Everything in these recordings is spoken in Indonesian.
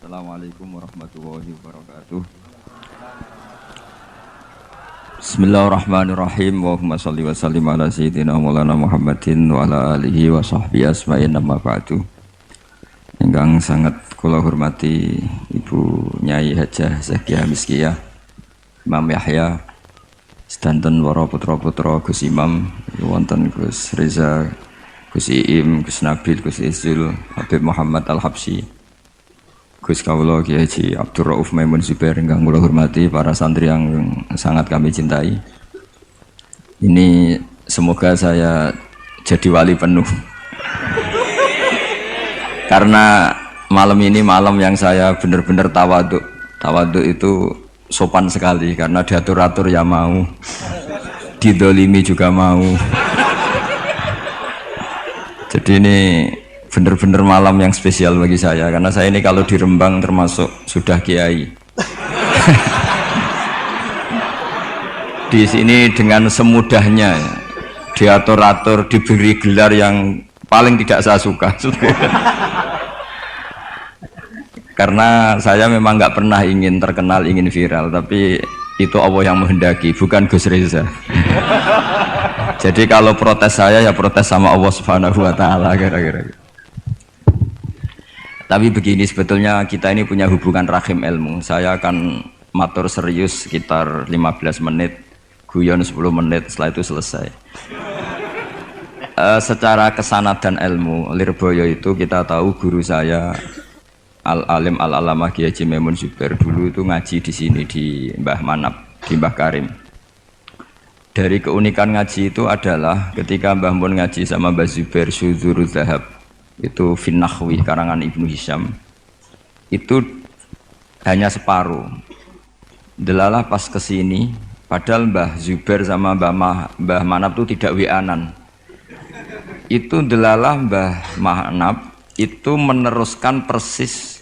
Assalamualaikum warahmatullahi wabarakatuh. Bismillahirrahmanirrahim. Allahumma shalli wa sallim ala sayyidina Maulana Muhammadin wa ala alihi wa sahbihi asma'in amma ba'du. Ingkang sangat kula hormati Ibu Nyai Hajah Zakiah Miskiyah, Imam Yahya, sedanten para putra-putra Gus Imam, wonten Gus Reza, Gus Iim, Gus Nabil, Gus Izul, Habib Muhammad Al-Habsyi, Gus Kawula Kiai Haji Abdul Rauf Maimun Zubair, ingkang kula hormati, para santri yang sangat kami cintai. Ini semoga saya jadi wali penuh. Karena malam ini malam yang saya benar-benar tawaduk. Tawaduk itu sopan sekali karena diatur-atur ya mau. Didolimi juga mau. Jadi ini benar-benar malam yang spesial bagi saya karena saya ini kalau di Rembang termasuk sudah kiai. Di sini dengan semudahnya diatur-atur, diberi gelar yang paling tidak saya suka. Karena saya memang nggak pernah ingin terkenal, ingin viral, tapi itu Allah yang menghendaki, bukan Gus Reza. Jadi kalau protes saya ya protes sama Allah Subhanahu wa taala kira-kira. Tapi begini, sebetulnya kita ini punya hubungan rahim ilmu. Saya akan matur serius sekitar 15 menit, guyon 10 menit, setelah itu selesai. Secara kesanatan ilmu, Lirboyo itu kita tahu guru saya Al-Alim Al-Alamah Kiai Haji Maimun Zubair dulu itu ngaji di sini di Mbah Manap, di Mbah Karim. Dari keunikan ngaji itu adalah ketika Mbah Mun ngaji sama Mbah Zubair Syudzurul Zahab, itu Finnahwi karangan Ibnu Hisham, itu hanya separuh. Delalah pas kesini, padahal Mbah Zubair sama Mbah Manap itu tidak wianan. Itu delalah Mbah Manap itu meneruskan persis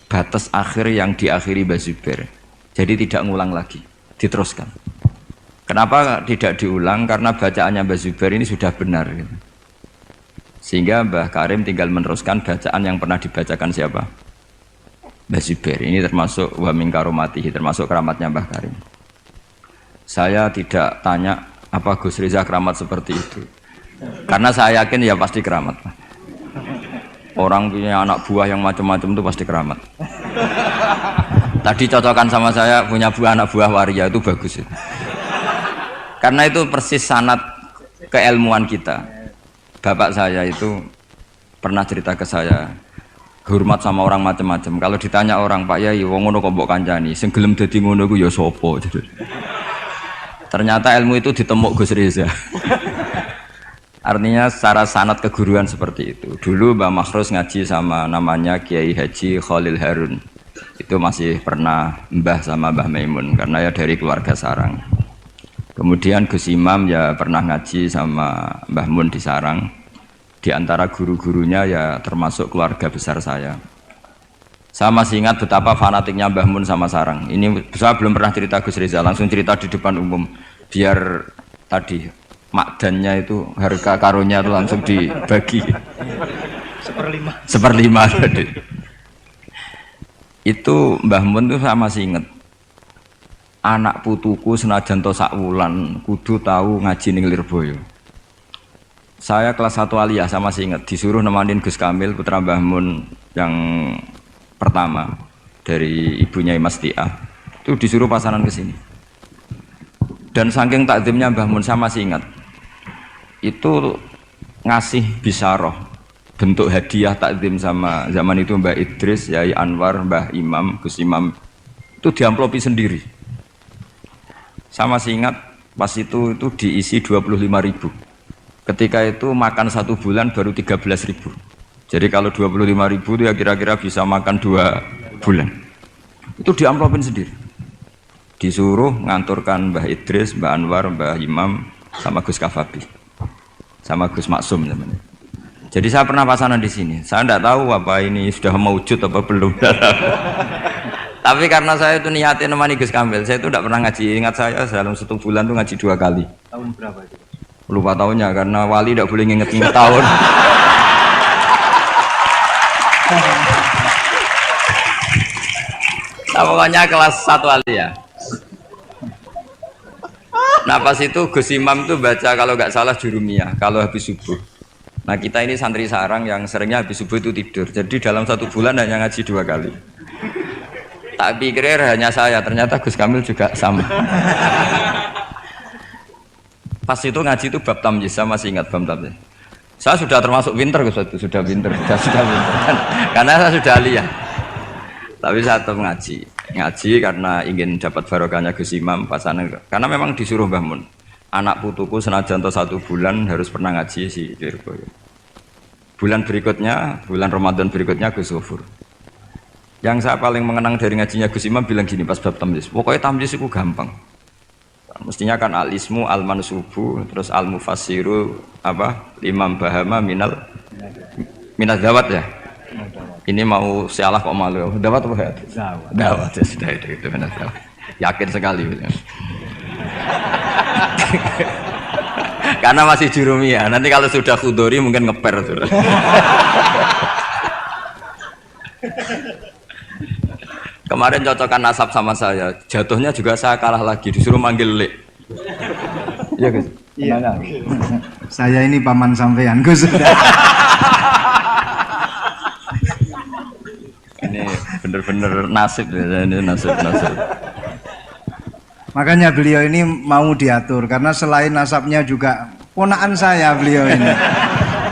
batas akhir yang diakhiri Mbah Zubair. Jadi tidak ngulang lagi, diteruskan. Kenapa tidak diulang? Karena bacaannya Mbah Zubair ini sudah benar gitu. Sehingga Mbah Karim tinggal meneruskan bacaan yang pernah dibacakan siapa? Mbah Zubair. Ini termasuk wa min karomatihi, termasuk keramatnya Mbah Karim. Saya tidak tanya apa Gus Reza keramat seperti itu, karena saya yakin ya pasti keramat. Orang punya anak buah yang macam-macam itu pasti keramat. Tadi cocokan sama saya punya buah anak buah waria itu bagus itu. Karena itu persis sanad keilmuan kita. Bapak saya itu pernah cerita ke saya, hormat sama orang macam-macam. Kalau ditanya orang, Pak Yai, wong ngono kok mbok kancani, sing gelem dadi ngono ku ya sapa? Ternyata ilmu itu ditemuk Gus Reza. Artinya secara sanad keguruan seperti itu. Dulu Mbah Makhrus ngaji sama namanya Kiai Haji Khalil Harun. Itu masih pernah mbah sama Mbah Maimun karena ya dari keluarga sarang. Kemudian Gus Imam ya pernah ngaji sama Mbah Mun di Sarang. Di antara guru-gurunya ya termasuk keluarga besar saya. Saya masih ingat betapa fanatiknya Mbah Mun sama Sarang. Ini saya belum pernah cerita Gus Reza, langsung cerita di depan umum. Biar tadi makdannya itu harga karunnya itu langsung dibagi. Seperlima tadi. Itu Mbah Mun itu saya masih ingat. Anak putuku senajan to sak wulan kudu tahu ngaji ning Lirboyo. Saya kelas 1 aliyah, saya masih ingat disuruh nemanin Gus Kamil putra Mbah Mun yang pertama dari ibunya Mas Tiah. Itu disuruh pasaran ke sini. Dan saking takdimnya Mbah Mun saya masih ingat. Itu ngasih bisaroh bentuk hadiah takdim sama zaman itu Mbah Idris, Yai Anwar, Mbah Imam, Gus Imam itu diamplopi sendiri. Saya masih ingat pas itu diisi 25.000. Ketika itu makan 1 bulan baru 13.000. Jadi kalau 25.000 itu ya kira-kira bisa makan 2 bulan. Itu diamplopin sendiri. Disuruh nganturkan Mbah Idris, Mbah Anwar, Mbah Imam sama Gus Kafabi. Sama Gus Maksum namanya. Jadi saya pernah pasanan di sini. Saya tidak tahu apa ini sudah mewujud apa belum. Tapi karena saya itu niatin nemani Gus Kamil, saya itu tidak pernah ngaji. Ingat saya dalam 1 bulan itu ngaji 2 kali. Tahun berapa itu? Lupa tahunnya karena wali tidak boleh nginget-nginget tahun. Pokoknya kelas 1 aliyah. Nah pas itu Gus Imam tuh baca kalau nggak salah Jurumiyah kalau habis subuh. Nah kita ini santri sarang yang seringnya habis subuh itu tidur. Jadi dalam 1 bulan hanya ngaji 2 kali. Tak pikir hanya saya, ternyata Gus Kamil juga sama. Pas itu ngaji itu bab tamyiz, saya masih ingat bab tamyiz. Saya sudah termasuk pinter Gus, sudah pinter, sudah pinter. Karena saya sudah aliyah. Tapi saya tetap ngaji karena ingin dapat barokahnya Gus Imam pasangan. Karena memang disuruh Mbah Mun. Anak putuku senajan 1 bulan harus pernah ngaji si Lirboyo. Bulan berikutnya, bulan Ramadan berikutnya Gus Ghafur. Yang saya paling mengenang dari ngajinya Gus Imam bilang gini pas bab tamyiz. Pokoknya tamyiz itu gampang. Mestinya kan al-ismu, al-mansubu, terus al-mufassiru Imam bahama minal dawat ya. Ini mau sialah kok malu. Dawat apa ya? Dawat ya sudah itu benar. Yakin sekali. Karena masih jurumiyah. Nanti kalau sudah khudori mungkin ngeper sudah. Kemarin cocokan nasab sama saya, jatuhnya juga saya kalah lagi, disuruh manggil Lek. Iya Gus. Iya. Saya ini paman sampean Gus. Ini bener-bener nasib ya, ini nasib. Makanya beliau ini mau diatur karena selain nasabnya juga ponakan saya beliau ini.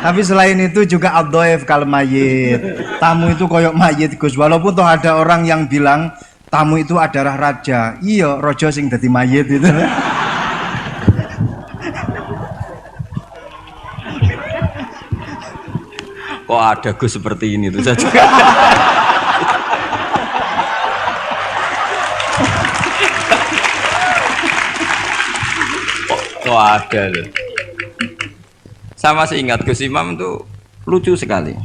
Tapi selain itu juga ad-dhaif kal mayyit. Tamu itu koyok mayit Gus. Walaupun toh ada orang yang bilang tamu itu adalah raja. Iya, raja sing dadi mayit itu. Kok ada Gus seperti ini tuh saya juga. Kok ada tuh. Saya masih ingat Gus Imam itu lucu sekali.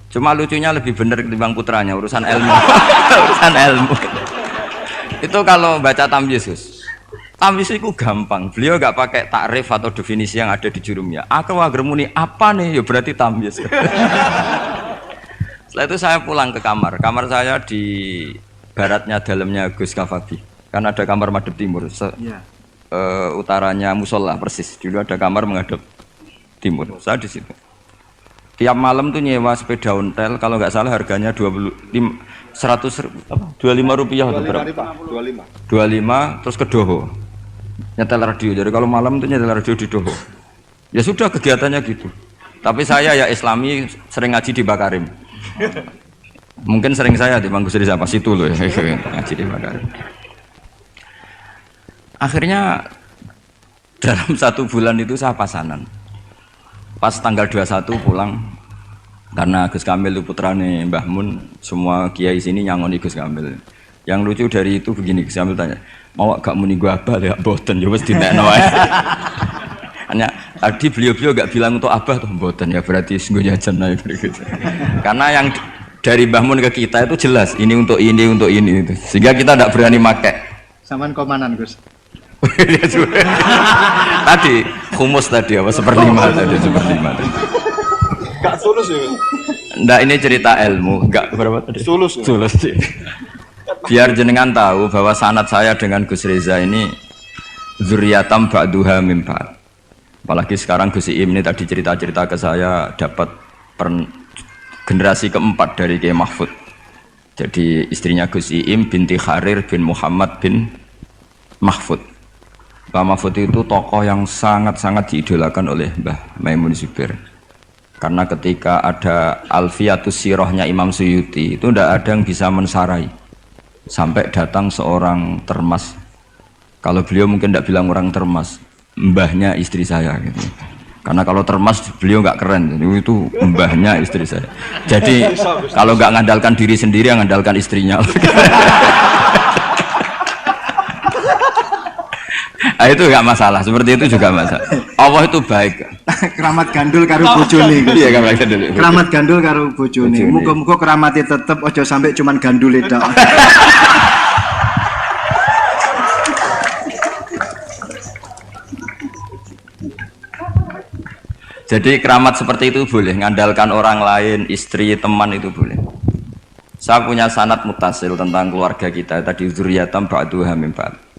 Cuma lucunya lebih benar ketimbang putranya, urusan ilmu. Urusan ilmu. Itu kalau baca tamyiz Gus. Tamyiz itu gampang. Beliau nggak pakai takrif atau definisi yang ada di Jurumiyah. Aku wagermuni apa nih? Ya berarti tamyiz. Setelah itu saya pulang ke kamar. Kamar saya di baratnya dalamnya Gus Kafabi. Kan ada kamar madhep timur. Utaranya musola persis. Dulu ada kamar menghadap timur. Saya di situ. Tiap malam tuh nyewa sepeda ontel, kalau nggak salah harganya 25 rupiah atau berapa? 25 terus ke Doho. Nyetel radio. Jadi kalau malam tuh nyetel radio di Doho. Ya sudah kegiatannya gitu. Tapi saya ya Islami sering ngaji di Bakarim. Mungkin sering saya di Manggus di siapa situ loh ya. Ngaji di Bakarim. Akhirnya dalam 1 bulan itu saya pasanan. Pas tanggal 21 pulang karena Gus Kamil itu putrane Mbah Mun, semua kiai sini nyangoni Gus Kamil. Yang lucu dari itu begini, Gus Kamil tanya, "Mau gak muni gua abah ya mboten ya wis dinekno ae." Hanya tadi beliau gak bilang untuk abah tuh mboten ya berarti sungguh jajan ae gitu. Karena yang dari Mbah Mun ke kita itu jelas ini untuk ini itu. Sehingga kita tidak berani pakai. Saman komanan Gus. Tadi humus tadi apa seperlima tadi. Gak sulus ya? Nggak, ini cerita ilmu. Enggak berapa tadi? Sulus sih. Biar jenengan tahu bahwa sanad saya dengan Gus Reza ini zuriyatam ba'duha min ba'd. Apalagi sekarang Gus Iim ini tadi cerita-cerita ke saya dapat generasi keempat dari Kiai Mahfud. Jadi istrinya Gus Iim binti Kharir bin Muhammad bin Mahfud. Mbah Mahfud itu tokoh yang sangat-sangat diidolakan oleh Mbah Maimun Zubair. Karena ketika ada Alfiyatus Sirahnya Imam Suyuti itu tidak ada yang bisa mensarai. Sampai datang seorang termas. Kalau beliau mungkin tidak bilang orang termas, mbahnya istri saya gitu. Karena kalau termas beliau nggak keren, itu mbahnya istri saya. Jadi kalau nggak ngandalkan diri sendiri, ngandalkan istrinya. Nah, itu nggak masalah, seperti itu juga masalah. Allah itu baik. Keramat gandul karo bojone. Iya, keramat gandul. Keramat gandul karo bojone. Muga-muga keramate tetep aja sampai cuman gandul tok. Jadi keramat seperti itu boleh, ngandalkan orang lain, istri, teman itu boleh. Saya punya sanad mutasil tentang keluarga kita tadi, zuriyatam ba'duha min ba'd.